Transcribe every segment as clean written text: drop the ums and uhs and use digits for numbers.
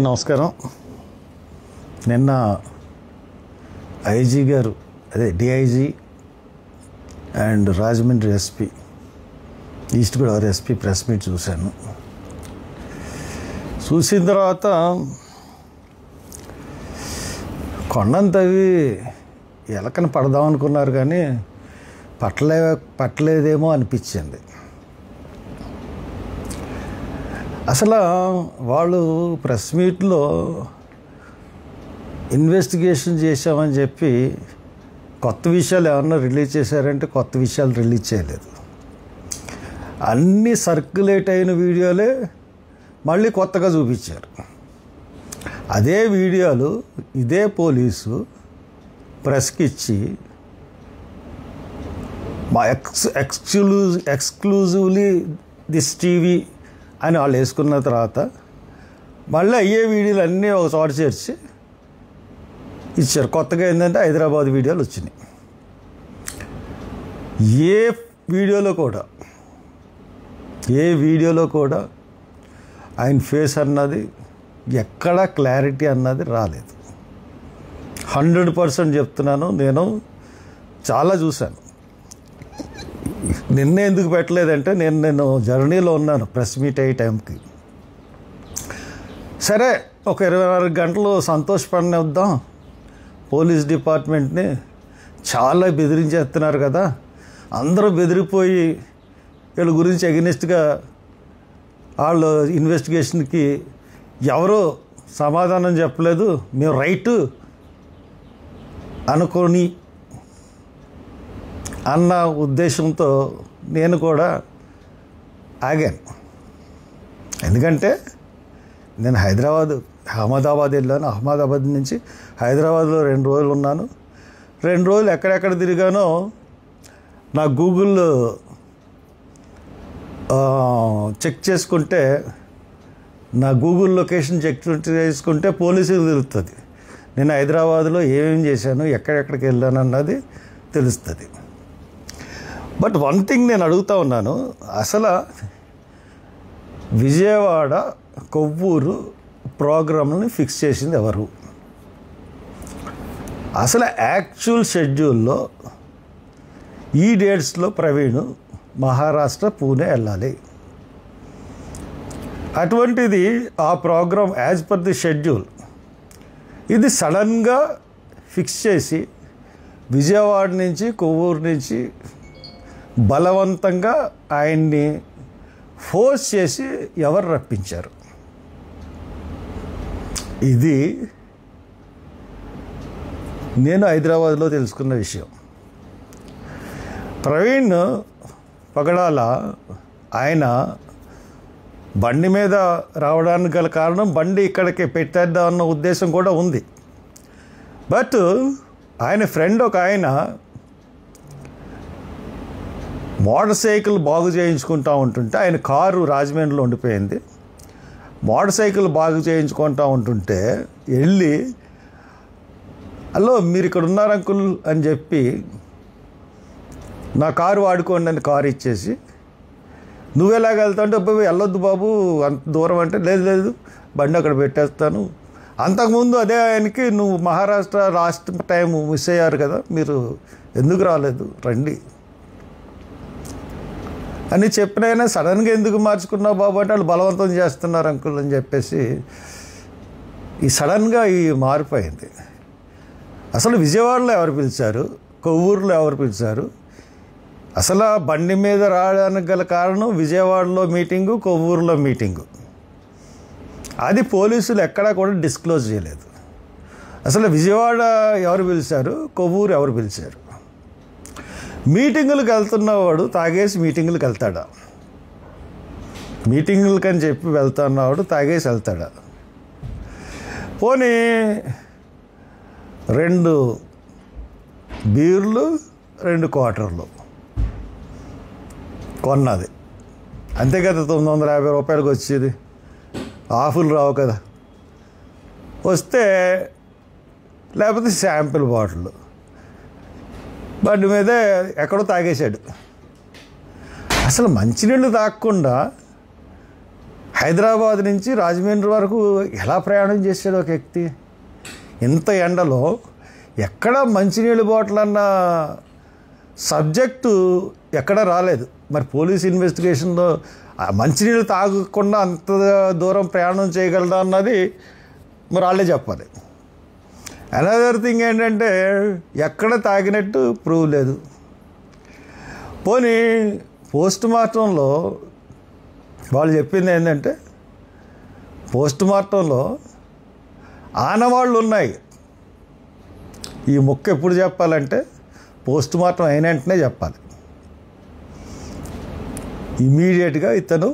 నమస్కారం. నిన్న ఐజీ గారు అదే DIG and Rajahmundry SP east Godavari SP press meet చూశాను. చూసిన తర్వాత కొండను తవ్వి ఎలకని పడదాం అనుకున్నారు కానీ పట్టలేదేమో అనిపించింది. అసలు వాళ్ళు ప్రెస్ మీట్లో ఇన్వెస్టిగేషన్ చేశామని చెప్పి కొత్త విషయాలు ఏమన్నా రిలీజ్ చేశారంటే కొత్త విషయాలు రిలీజ్ చేయలేదు. అన్నీ సర్క్యులేట్ అయిన వీడియోలే మళ్ళీ కొత్తగా చూపించారు. అదే వీడియోలు ఇదే పోలీసు ప్రెస్కి ఇచ్చి మా ఎక్స్క్లూజివ్లీ దిస్ టీవీ అని వాళ్ళు వేసుకున్న తర్వాత మళ్ళీ అయ్యే వీడియోలు అన్నీ ఒక చోట చేర్చి ఇచ్చారు. కొత్తగా ఏంటంటే హైదరాబాద్ వీడియోలు వచ్చినాయి. ఏ వీడియోలో కూడా ఆయన ఫేస్ అన్నది ఎక్కడా క్లారిటీ అన్నది రాలేదు. 100% చెప్తున్నాను. నేను చాలా చూశాను. నిన్న ఎందుకు పెట్టలేదంటే నేను జర్నీలో ఉన్నాను ప్రెస్ మీట్ అయ్యే టైంకి. సరే ఒక 24 గంటలు సంతోషపడినిద్దాం, పోలీస్ డిపార్ట్మెంట్ని చాలా బెదిరించేస్తున్నారు కదా, అందరూ బెదిరిపోయి వీళ్ళ గురించి అగెనిస్ట్గా వాళ్ళు ఇన్వెస్టిగేషన్కి ఎవరో సమాధానం చెప్పలేదు, మేము రైట్ అనుకొని అన్న ఉద్దేశంతో నేను కూడా ఆగాను. ఎందుకంటే నేను అహ్మదాబాద్ వెళ్ళాను. అహ్మదాబాద్ నుంచి హైదరాబాద్లో 2 రోజులు ఉన్నాను. 2 రోజులు ఎక్కడెక్కడ తిరిగానో నా గూగుల్ చెక్ చేసుకుంటే, నా గూగుల్ లొకేషన్ చెక్ చేసుకుంటే పోలీసులకు తెలుస్తుంది నేను హైదరాబాద్లో ఏమేమి చేశాను, ఎక్కడెక్కడికి వెళ్ళాను అన్నది తెలుస్తుంది. బట్ వన్ థింగ్ నేను అడుగుతూ ఉన్నాను, అసలు విజయవాడ కొవ్వూరు ప్రోగ్రాంని ఫిక్స్ చేసింది ఎవరు? అసలు యాక్చువల్ షెడ్యూల్లో ఈ డేట్స్లో ప్రవీణ్ మహారాష్ట్ర పూణే వెళ్ళాలి. అటువంటిది ఆ program as per the schedule ఇది సడన్గా ఫిక్స్ చేసి విజయవాడ నుంచి కొవ్వూరు నుంచి బలవంతంగా ఆయన్ని ఫోర్స్ చేసి ఎవరు రప్పించారు? ఇది నేను హైదరాబాద్లో తెలుసుకున్న విషయం. ప్రవీణ్ పగడాల ఆయన బండి మీద రావడానికి గల కారణం బండి ఇక్కడికి పెట్టేద్దామన్న ఉద్దేశం కూడా ఉంది. బట్ ఆయన ఫ్రెండ్ ఒక ఆయన మోటార్ సైకిల్ బాగు చేయించుకుంటూ ఉంటుంటే, ఆయన కారు రాజమండ్రిలో ఉండిపోయింది. మోటార్ సైకిల్ బాగు చేయించుకుంటూ ఉంటుంటే వెళ్ళి, హలో మీరు ఇక్కడ ఉన్నారు అంకుల్ అని చెప్పి నా కారు వాడుకోండి అని కారు ఇచ్చేసి, నువ్వెలాగ వెళ్తాంటే వెళ్ళొద్దు బాబు అంత దూరం అంటే, లేదు బండి అక్కడ పెట్టేస్తాను. అంతకుముందు అదే ఆయనకి నువ్వు మహారాష్ట్ర లాస్ట్ టైం మిస్ అయ్యారు కదా, మీరు ఎందుకు రాలేదు, రండి అని చెప్పినైనా సడన్గా ఎందుకు మార్చుకున్నావు బాబు అంటే, వాళ్ళు బలవంతం చేస్తున్నారు అంకుల్ అని చెప్పేసి ఈ సడన్గా ఈ మారిపోయింది. అసలు విజయవాడలో ఎవరు పిలిచారు, కొవ్వూరులో ఎవరు పిలిచారు? అసలు బండి మీద రావడానికి గల కారణం విజయవాడలో మీటింగు, కొవ్వూరులో మీటింగు. అది పోలీసులు ఎక్కడా కూడా డిస్క్లోజ్ చేయలేదు. అసలు విజయవాడ ఎవరు పిలిచారు, కొవ్వూరు ఎవరు పిలిచారు? మీటింగులకు వెళ్తున్నవాడు తాగేసి మీటింగులకు వెళ్తాడా? మీటింగులకి అని చెప్పి వెళ్తున్నవాడు తాగేసి వెళ్తాడా? పోనీ 2 బీర్లు 2 క్వార్టర్లు కొన్నది అంతే కదా, 950 రూపాయలకు వచ్చేది. ఆఫులు రావు కదా, వస్తే లేకపోతే శాంపిల్ బాటిల్ బండి మీదే ఎక్కడో తాగేశాడు. అసలు మంచినీళ్ళు తాగకుండా హైదరాబాద్ నుంచి రాజమండ్రి వరకు ఎలా ప్రయాణం చేశాడు ఒక వ్యక్తి? ఇంత ఎండలో ఎక్కడ మంచినీళ్ళు బాటిల్ అన్న సబ్జెక్టు ఎక్కడ రాలేదు. మరి పోలీస్ ఇన్వెస్టిగేషన్లో మంచినీళ్ళు తాగకుండా అంత దూరం ప్రయాణం చేయగలదా అన్నది మరి వాళ్ళే చెప్పాలి. అనదర్ థింగ్ ఏంటంటే ఎక్కడ తాగినట్టు ప్రూవ్ లేదు. పోనీ పోస్ట్ మార్టంలో వాళ్ళు చెప్పింది ఏంటంటే పోస్ట్ మార్టంలో ఆనవాళ్ళు ఉన్నాయి. ఈ ముక్క ఎప్పుడు చెప్పాలంటే పోస్ట్ మార్టం అయిన వెంటనే చెప్పాలి. ఇమీడియట్గా ఇతను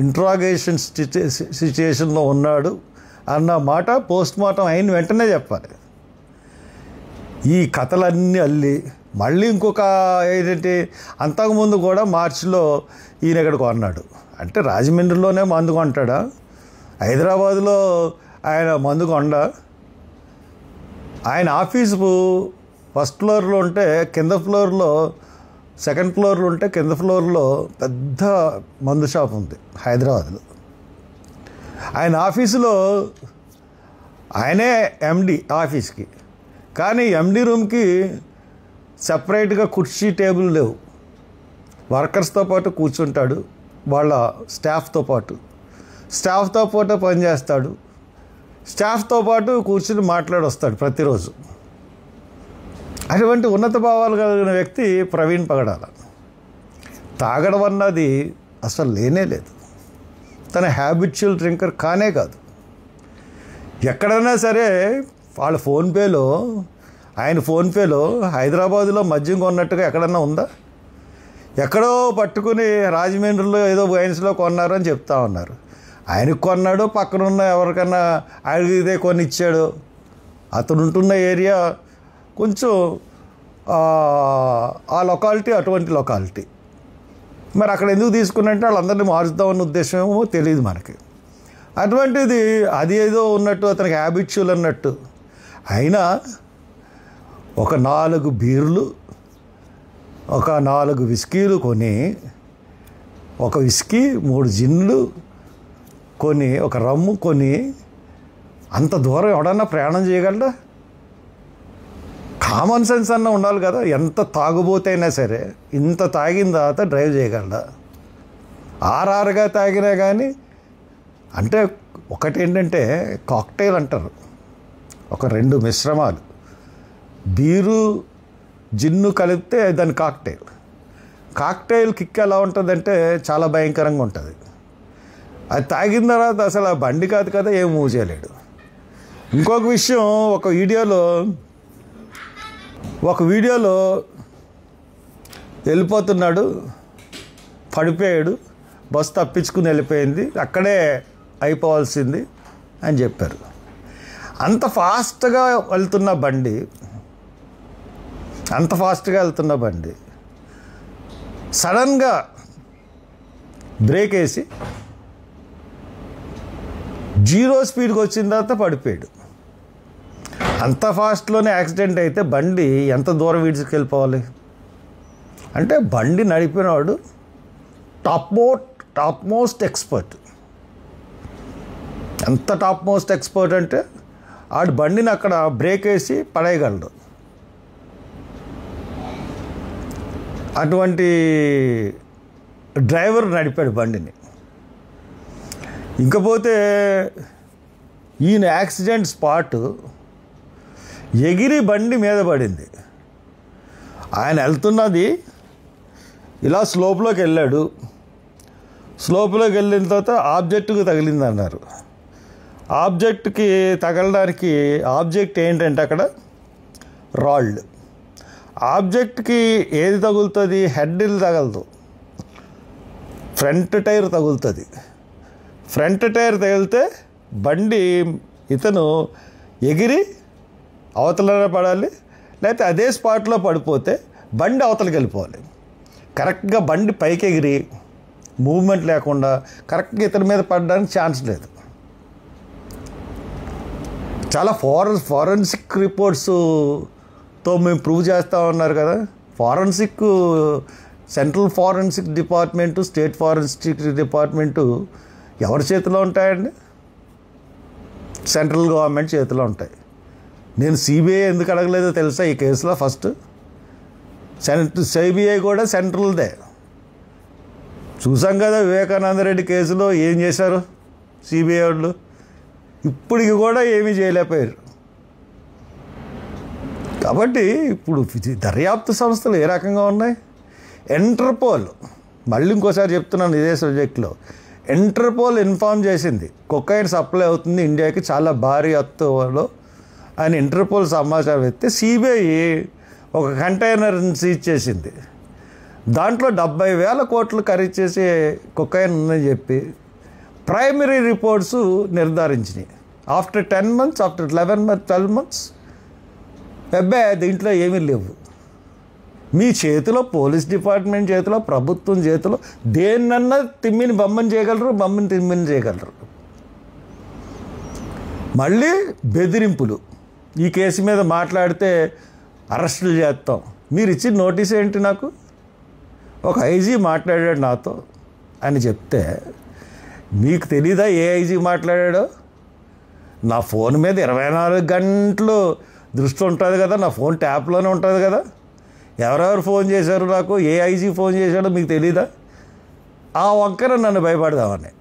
ఇంట్రాగేషన్ సిచ్యుయేషన్లో ఉన్నాడు అన్న మాట పోస్ట్ మార్టం అయిన వెంటనే చెప్పాలి. ఈ కథలన్నీ అల్లి మళ్ళీ ఇంకొక ఏంటంటే అంతకుముందు కూడా మార్చిలో ఈయన ఇక్కడికి కొన్నాడు అంటే రాజమండ్రిలోనే మందు కొంటాడా? హైదరాబాదులో ఆయన మందు కొండా? ఆయన ఆఫీసు ఫస్ట్ ఫ్లోర్లో ఉంటే కింద ఫ్లోర్లో, సెకండ్ ఫ్లోర్లో ఉంటే కింద ఫ్లోర్లో పెద్ద మందు షాప్ ఉంది హైదరాబాద్లో. ఆయన ఆఫీసులో ఆయనే ఎండి ఆఫీస్కి, కానీ ఎండి రూమ్కి సపరేట్గా కుర్చీ టేబుల్ లేవు. వర్కర్స్తో పాటు కూర్చుంటాడు, వాళ్ళ స్టాఫ్తో పాటు పనిచేస్తాడు. స్టాఫ్తో పాటు కూర్చుని మాట్లాడొస్తాడు ప్రతిరోజు. అటువంటి ఉన్నత భావాలు కలిగిన వ్యక్తి ప్రవీణ్ పగడాల. తాగడం అన్నది అసలు లేనే లేదు. తన హ్యాబిచువల్ డ్రింకర్ కానే కాదు. ఎక్కడైనా సరే వాళ్ళ ఫోన్పేలో, ఆయన ఫోన్పేలో హైదరాబాదులో మద్యం కొన్నట్టుగా ఎక్కడన్నా ఉందా? ఎక్కడో పట్టుకుని రాజమండ్రిలో ఏదో వైన్స్లో కొన్నారు అని చెప్తా ఉన్నారు. ఆయనకు కొన్నాడో పక్కనున్న ఎవరికన్నా అడిగితే కొని ఇచ్చాడు. అతను ఉంటున్న ఏరియా కొంచెం ఆ లొకాలిటీ అటువంటి లొకాలిటీ. మరి అక్కడ ఎందుకు తీసుకున్నట్టే వాళ్ళందరినీ మారుద్దామన్న ఉద్దేశం ఏమో తెలియదు మనకి. అటువంటిది అది ఏదో ఉన్నట్టు అతనికి హ్యాబిచువల్ అన్నట్టు. అయినా ఒక 4 బీర్లు, ఒక 4 విస్కీలు కొని, ఒక విస్కీ 3 జిన్లు కొని, ఒక రమ్ము కొని అంత దూరం ఎవడన్నా ప్రయాణం చేయగలడా? కామన్ సెన్స్ అన్న ఉండాలి కదా. ఎంత తాగుబోతైనా సరే ఇంత తాగిన తర్వాత డ్రైవ్ చేయగలడా? ఆర్ఆర్గా తాగినా కానీ అంటే ఒకటి ఏంటంటే కాక్టైల్ అంటారు, ఒక 2 మిశ్రమాలు బీరు జిన్ను కలిపితే దాని కాక్టైల్ కిక్ ఎలా ఉంటుందంటే చాలా భయంకరంగా ఉంటుంది. అది తాగిన తర్వాత అసలు ఆ బండి కాదు కదా, ఏం మూవ్ చేయలేడు. ఇంకొక విషయం, ఒక వీడియోలో వెళ్ళిపోతున్నాడు, పడిపోయాడు, బస్సు తప్పించుకుని వెళ్ళిపోయింది, అక్కడే అయిపోవాల్సింది అని చెప్పారు. అంత ఫాస్ట్గా వెళ్తున్న బండి సడన్గా బ్రేక్ వేసి 0 స్పీడ్కి వచ్చిన తర్వాత పడిపోయాడు. అంత ఫాస్ట్లోనే యాక్సిడెంట్ అయితే బండి ఎంత దూరం వీడ్చుకెళ్ళిపోవాలి? అంటే బండి నడిపినవాడు టాప్ మోస్ట్ ఎక్స్పర్ట్. ఎంత టాప్ మోస్ట్ ఎక్స్పర్ట్ అంటే ఆడు బండిని అక్కడ బ్రేక్ వేసి పడేయగలడు. అటువంటి డ్రైవర్ నడిపాడు బండిని. ఇంకపోతే ఈయన యాక్సిడెంట్ స్పాట్ ఎగిరి బండి మీద పడింది. ఆయన వెళ్తున్నది ఇలా స్లోప్లోకి వెళ్ళాడు. స్లోప్లోకి వెళ్ళిన తర్వాత ఆబ్జెక్ట్కి తగిలింది అన్నారు. ఆబ్జెక్ట్కి తగలడానికి ఆబ్జెక్ట్ ఏంటంటే అక్కడ రాళ్ళు. ఆబ్జెక్ట్కి ఏది తగులుతుంది? హెడ్ తగలదు, ఫ్రంట్ టైర్ తగులుతుంది. ఫ్రంట్ టైర్ తగిలితే బండి ఇతను ఎగిరి అవతలనే పడాలి, లేకపోతే అదే స్పాట్లో పడిపోతే బండి అవతలకి వెళ్ళిపోవాలి. కరెక్ట్గా బండి పైకి ఎగిరి మూవ్మెంట్ లేకుండా కరెక్ట్గా ఇతని మీద పడడానికి ఛాన్స్ లేదు. చాలా ఫారెన్సిక్ రిపోర్ట్స్తో మేము ప్రూవ్ చేస్తూ ఉన్నారు కదా. Central forensic department, state forensic department ఎవరి చేతిలో ఉంటాయండి? సెంట్రల్ గవర్నమెంట్ చేతిలో ఉంటాయి. నేను సిబిఐ ఎందుకు అడగలేదో తెలుసా ఈ కేసులో? ఫస్ట్ సిబిఐ కూడా సెంట్రల్దే. చూసాం కదా వివేకానంద రెడ్డి కేసులో ఏం చేశారు సిబిఐ వాళ్ళు. ఇప్పటికి కూడా ఏమీ చేయలేకపోయారు. కాబట్టి ఇప్పుడు దర్యాప్తు సంస్థలు ఏ రకంగా ఉన్నాయి? ఇంటర్పోల్, మళ్ళీ ఇంకోసారి చెప్తున్నాను ఇదే సబ్జెక్ట్లో, ఇంటర్పోల్ ఇన్ఫార్మ్ చేసింది కొకైన్ సప్లై అవుతుంది ఇండియాకి చాలా భారీ ఎత్తులో అని ఇంటర్పోల్ సమాచారం ఇస్తే సిబిఐ ఒక కంటైనర్ని సీజ్ చేసింది. దాంట్లో 70,000 కోట్లు ఖరీదు చేసి కొకైన్ ఉందని చెప్పి ప్రైమరీ రిపోర్ట్స్ నిర్ధారించినాయి. After 10 months, after 11 months, 12 months అబ్బాయి దీంట్లో ఏమీ లేవు. మీ చేతిలో, పోలీస్ డిపార్ట్మెంట్ చేతిలో, ప్రభుత్వం చేతిలో దేన్నన్నా తిమ్మిని బొమ్మని చేయగలరు, బొమ్మని తిమ్మిని చేయగలరు. మళ్ళీ బెదిరింపులు. ఈ కేసు మీద మాట్లాడితే అరెస్టులు చేస్తాం. మీరు ఇచ్చిన నోటీస్ ఏంటి? నాకు ఒక ఐజీ మాట్లాడాడు నాతో అని చెప్తే మీకు తెలీదా ఏ ఐజీ మాట్లాడాడో? నా ఫోన్ మీద 24 గంటలు దృష్టి ఉంటుంది కదా, నా ఫోన్ ట్యాప్లోనే ఉంటుంది కదా. ఎవరెవరు ఫోన్ చేశారు నాకు, ఏ ఐజీ ఫోన్ చేశాడో మీకు తెలీదా? ఆ వంకర నన్ను భయపడదామని.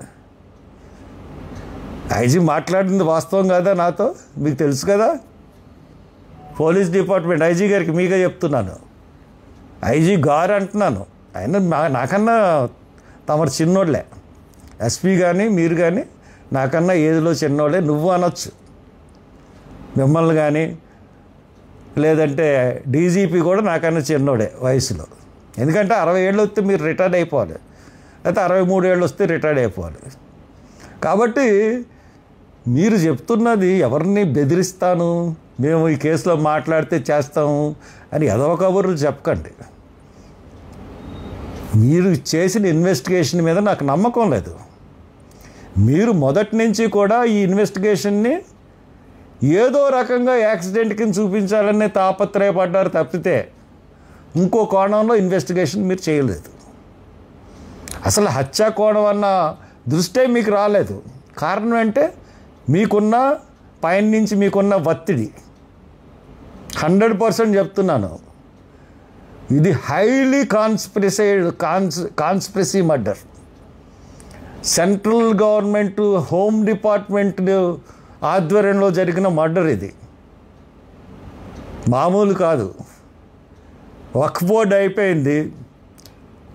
ఐజీ మాట్లాడింది వాస్తవం కదా నాతో, మీకు తెలుసు కదా. పోలీస్ డిపార్ట్మెంట్ ఐజీ గారికి మీకే చెప్తున్నాను, ఐజీ గారు అంటున్నాను. ఆయన నాకన్నా తమరు చిన్నోళ్ళే. ఎస్పీ కానీ మీరు కానీ నాకన్నా ఏజ్లో చిన్నోళ్ళే. నువ్వు అనొచ్చు మిమ్మల్ని కానీ, లేదంటే డీజీపీ కూడా నాకన్నా చిన్నోడే వయసులో. ఎందుకంటే 60 ఏళ్ళు వస్తే మీరు రిటైర్డ్ అయిపోవాలి, అయితే 63 ఏళ్ళు వస్తే రిటైర్డ్ అయిపోవాలి. కాబట్టి మీరు చెప్తున్నది ఎవరిని బెదిరిస్తాను, మేము ఈ కేసులో మాట్లాడితే చేస్తాము అని ఎదవ కబుర్లు చెప్పకండి. మీరు చేసిన ఇన్వెస్టిగేషన్ మీద నాకు నమ్మకం లేదు. మీరు మొదటి నుంచి కూడా ఈ ఇన్వెస్టిగేషన్ని ఏదో రకంగా యాక్సిడెంట్ కింద చూపించాలనే తాపత్రయపడ్డారు తప్పితే ఇంకో కోణంలో ఇన్వెస్టిగేషన్ మీరు చేయలేదు. అసలు హత్యా కోణం అన్న దృష్టే మీకు రాలేదు. కారణం అంటే మీకున్న పైన నుంచి మీకున్న ఒత్తిడి. 100% చెప్తున్నాను, ఇది highly conspiracy murder. Central government home department ఆధ్వర్యంలో జరిగిన మర్డర్ ఇది, మామూలు కాదు. వక్ఫ్ బోర్డ్ అయిపోయింది.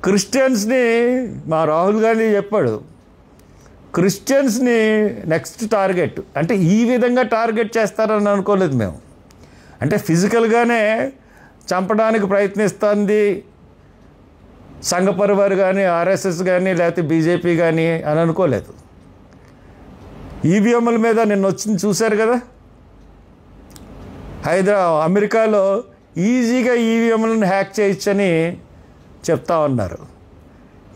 క్రిస్టియన్స్ని మా రాహుల్ గాంధీ చెప్పాడు, క్రిస్టియన్స్ని నెక్స్ట్ టార్గెట్. అంటే ఈ విధంగా టార్గెట్ చేస్తారని అనుకోలేదు మేము. అంటే ఫిజికల్గానే చంపడానికి ప్రయత్నిస్తుంది సంఘ పరివార్ కానీ, ఆర్ఎస్ఎస్ కానీ, లేకపోతే బీజేపీ కానీ అని అనుకోలేదు. ఈవీఎంల మీద నిన్న వచ్చింది చూశారు కదా. అమెరికాలో ఈజీగా ఈవీఎంలను హ్యాక్ చేయొచ్చని చెప్తా ఉన్నారు.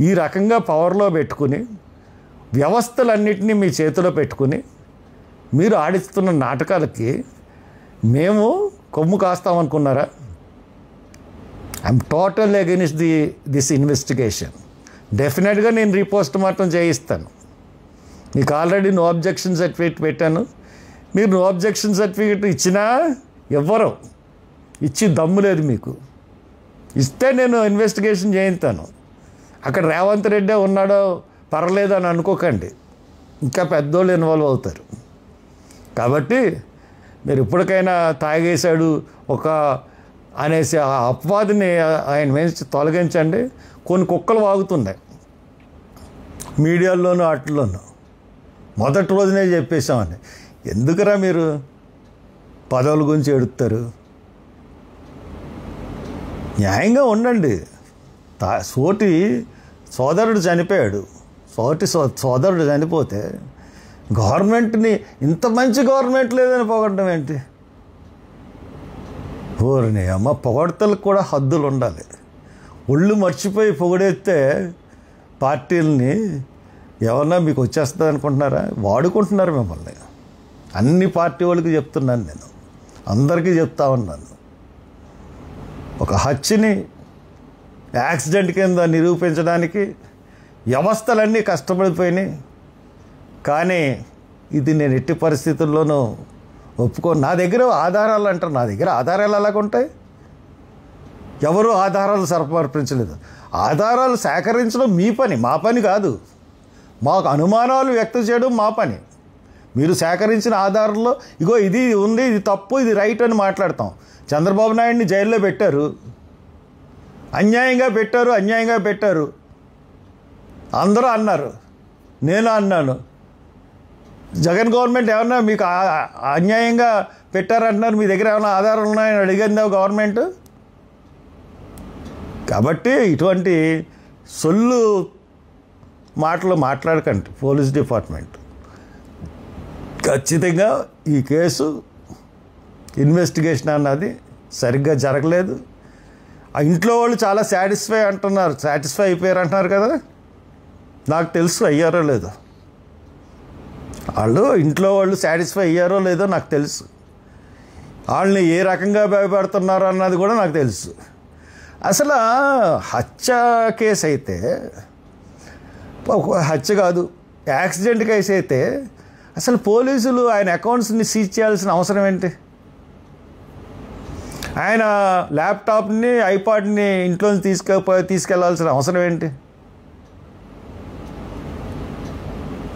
ఈ రకంగా పవర్లో పెట్టుకుని వ్యవస్థలన్నింటినీ మీ చేతిలో పెట్టుకుని మీరు ఆడిస్తున్న నాటకాలకి మేము కొమ్ము కాస్తామనుకున్నారా? I'm total against this investigation. డెఫినెట్గా నేను రీపోస్ట్ మార్టం చేయిస్తాను. మీకు ఆల్రెడీ నో అబ్జెక్షన్ సర్టిఫికేట్ పెట్టాను. మీరు నో అబ్జెక్షన్ సర్టిఫికేట్ ఇచ్చినా ఎవ్వరు ఇచ్చి దమ్ము లేదు మీకు. ఇస్తే నేను ఇన్వెస్టిగేషన్ చేయిస్తాను. అక్కడ రేవంత్ రెడ్డి ఉన్నాడో పర్లేదు అని అనుకోకండి, ఇంకా పెద్దోళ్ళు ఇన్వాల్వ్ అవుతారు. కాబట్టి మీరు ఇప్పటికైనా తాగేశాడు ఒక అనేసి ఆ అపవాదిని ఆయన వేసి తొలగించండి. కొన్ని కుక్కలు వాగుతున్నాయి మీడియాల్లోనూ వాటిల్లోనూ. మొదటి రోజునే చెప్పేశామని. ఎందుకురా మీరు పదవుల గురించి ఎడుతారు? న్యాయంగా ఉండండి. సోటి సోదరుడు చనిపోయాడు. సోదరుడు చనిపోతే గవర్నమెంట్ని, ఇంత మంచి గవర్నమెంట్ లేదని పొగడడం ఏంటి? ఓరిని అమ్మ, పొగడతలకు కూడా హద్దులు ఉండాలి. ఒళ్ళు మర్చిపోయి పొగడేస్తే పార్టీలని ఎవరన్నా మీకు వచ్చేస్తుంది అనుకుంటున్నారా? వాడుకుంటున్నారు మిమ్మల్ని. అన్ని పార్టీ వాళ్ళకి చెప్తున్నాను, నేను అందరికీ చెప్తా ఉన్నాను. ఒక హత్యని యాక్సిడెంట్ కింద నిరూపించడానికి వ్యవస్థలన్నీ కష్టపడిపోయినాయి. కానీ ఇది నేను ఎట్టి పరిస్థితుల్లోనూ ఒప్పుకోను. నా దగ్గర ఆధారాలు అంటారు, నా దగ్గర ఆధారాలు ఎలాగుంటాయి? ఎవరు ఆధారాలు సమర్పించలేదు. ఆధారాలు సేకరించడం మీ పని, మా పని కాదు. మాకు అనుమానాలు వ్యక్తం చేయడం మా పని. మీరు సేకరించిన ఆధారాల్లో ఇగో ఇది ఉంది, ఇది తప్పు, ఇది రైట్ అని మాట్లాడతాం. చంద్రబాబు నాయుడిని జైల్లో పెట్టారు, అన్యాయంగా పెట్టారు అందరూ అన్నారు, నేను అన్నాను. జగన్ గవర్నమెంట్ ఏమన్నా మీకు అన్యాయంగా పెట్టారంటున్నారు, మీ దగ్గర ఏమైనా ఆధారాలు ఉన్నాయని అడిగిందా గవర్నమెంట్? కాబట్టి ఇటువంటి సొల్లు మాటలు మాట్లాడకండి పోలీస్ డిపార్ట్మెంట్. ఖచ్చితంగా ఈ కేసు ఇన్వెస్టిగేషన్ అన్నది సరిగ్గా జరగలేదు. ఆ ఇంట్లో వాళ్ళు చాలా సాటిస్ఫై అయిపోయారు అంటున్నారు కదా. నాకు తెలుసు అయ్యారో లేదో, ఇంట్లో వాళ్ళు సాటిస్ఫై అయ్యారో లేదో నాకు తెలుసు. వాళ్ళని ఏ రకంగా భయపెడుతున్నారో అన్నది కూడా నాకు తెలుసు. అసలు హత్య కేసు అయితే, హత్య కాదు యాక్సిడెంట్ కేసు అయితే అసలు పోలీసులు ఆయన అకౌంట్స్ని సీజ్ చేయాల్సిన అవసరం ఏంటి? ఆయన ల్యాప్టాప్ని, ఐపాడ్ని ఇంట్లోంచి తీసుకెళ్లాల్సిన అవసరం ఏంటి?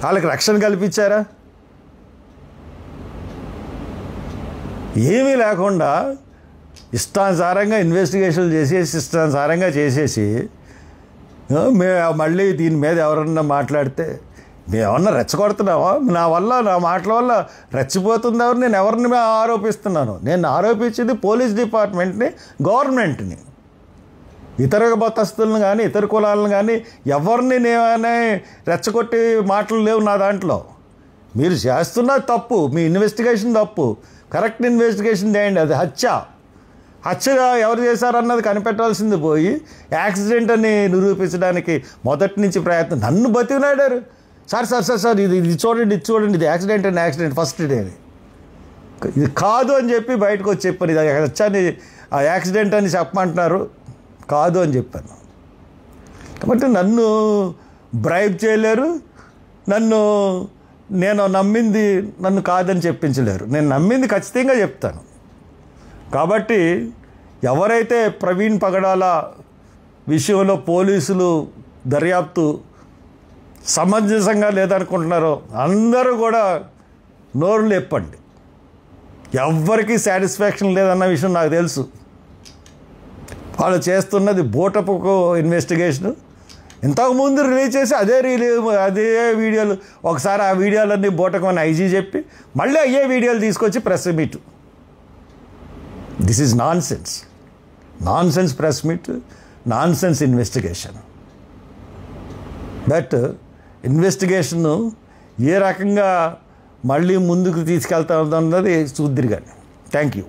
వాళ్ళకి రక్షణ కల్పించారా? ఏమీ లేకుండా ఇష్టానుసారంగా ఇన్వెస్టిగేషన్ ఇష్టానుసారంగా చేసేసి మళ్ళీ దీని మీద ఎవరన్నా మాట్లాడితే మేమన్నా రెచ్చగొడుతున్నావా? నా మాటల వల్ల రెచ్చిపోతుంది ఎవరు? నేను ఎవరిని ఆరోపిస్తున్నాను? నేను ఆరోపించింది పోలీస్ డిపార్ట్మెంట్ని, గవర్నమెంట్ని. ఇతర మతస్థులను కానీ ఇతర కులాలను కానీ ఎవరిని నేనే రెచ్చగొట్టి మాటలు లేవు నా దాంట్లో. మీరు చేస్తున్నది తప్పు, మీ ఇన్వెస్టిగేషన్ తప్పు. కరెక్ట్ ఇన్వెస్టిగేషన్ చేయండి. అది హత్యగా ఎవరు చేశారన్నది కనిపెట్టాల్సింది పోయి యాక్సిడెంట్ అని నిరూపించడానికి మొదటి నుంచి ప్రయత్నం. నన్ను బతికినాడారు. సార్ ఇది చూడండి, ఇది యాక్సిడెంట్ ఫస్ట్ డే అని. ఇది కాదు అని చెప్పి బయటకు వచ్చి చెప్పాను. ఇది హత్యని యాక్సిడెంట్ అని చెప్పమంటున్నారు, కాదు అని చెప్పాను. కాబట్టి నన్ను బ్రైబ్ చేయలేరు, నేను నమ్మింది నన్ను కాదని చెప్పించలేరు. నేను నమ్మింది ఖచ్చితంగా చెప్తాను. కాబట్టి ఎవరైతే ప్రవీణ్ పగడాల విషయంలో పోలీసులు దర్యాప్తు సమంజసంగా లేదనుకుంటున్నారో అందరూ కూడా నోరు లేపండి. ఎవ్వరికీ సాటిస్ఫాక్షన్ లేదన్న విషయం నాకు తెలుసు. వాళ్ళు చేస్తున్నది బోటపుకు ఇన్వెస్టిగేషను. ఇంతకుముందు రిలీజ్ చేసి అదే వీడియోలు, ఒకసారి ఆ వీడియోలన్నీ బోటకమని ఐజీ చెప్పి మళ్ళీ అయ్యే వీడియోలు తీసుకొచ్చి press meet. This is nonsense press meet, nonsense investigation. But investigation ఏ రకంగా మళ్ళీ ముందుకు తీసుకెళ్తా అన్నది చూద్దిరు కానీ. Thank you.